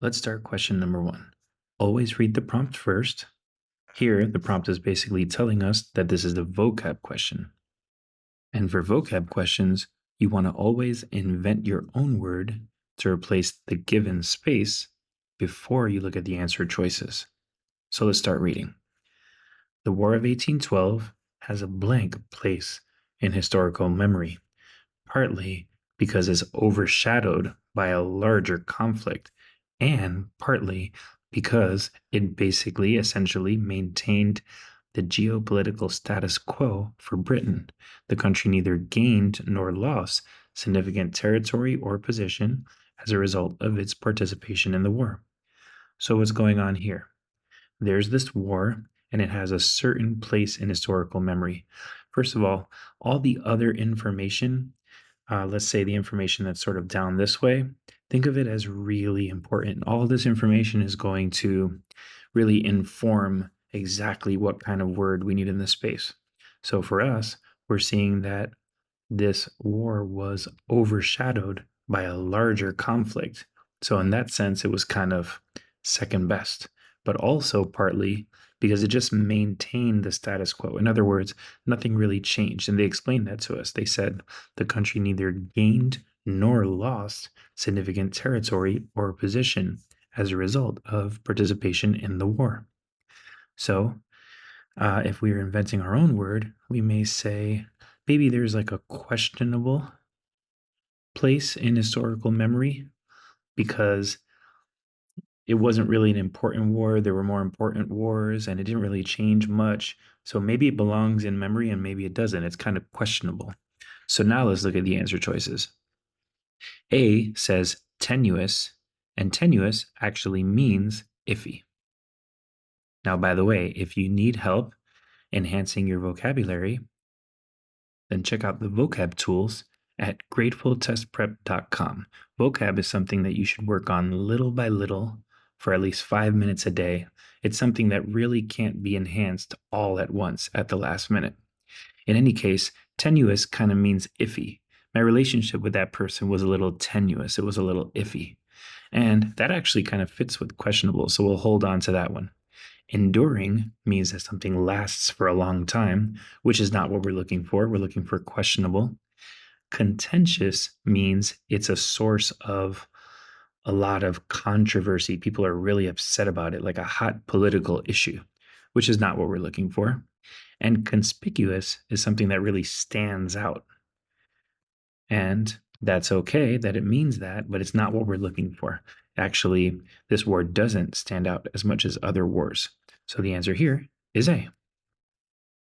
Let's start question number 1. Always read the prompt first. Here, the prompt is basically telling us that this is a vocab question. And for vocab questions, you want to always invent your own word to replace the given space before you look at the answer choices. So let's start reading. The War of 1812 has a blank place in historical memory, partly because it's overshadowed by a larger conflict, and partly because it basically essentially maintained the geopolitical status quo for Britain. The country neither gained nor lost significant territory or position as a result of its participation in the war. So, what's going on here? There's this war, and it has a certain place in historical memory. First of all the other information, let's say the information that's sort of down this way, think of it as really important. All of this information is going to really inform exactly what kind of word we need in this space. So for us, we're seeing that this war was overshadowed by a larger conflict. So, in that sense, it was kind of second best, but also partly because it just maintained the status quo. In other words, nothing really changed. And they explained that to us. They said the country neither gained nor lost significant territory or position as a result of participation in the war. So, if we were inventing our own word, we may say maybe there's like a questionable place in historical memory because it wasn't really an important war. There were more important wars and it didn't really change much. So maybe it belongs in memory and maybe it doesn't. It's kind of questionable. So now let's look at the answer choices. A says tenuous, and tenuous actually means iffy. Now, by the way, if you need help enhancing your vocabulary, then check out the vocab tools at gratefultestprep.com. Vocab is something that you should work on little by little for at least 5 minutes a day. It's something that really can't be enhanced all at once at the last minute. In any case, tenuous kind of means iffy. My relationship with that person was a little tenuous, it was a little iffy. And that actually kind of fits with questionable, so we'll hold on to that one. Enduring means that something lasts for a long time, which is not what we're looking for. We're looking for questionable. Contentious means it's a source of a lot of controversy. People are really upset about it, like a hot political issue, which is not what we're looking for. And conspicuous is something that really stands out. And that's okay that it means that, but it's not what we're looking for. Actually, this war doesn't stand out as much as other wars. So the answer here is A.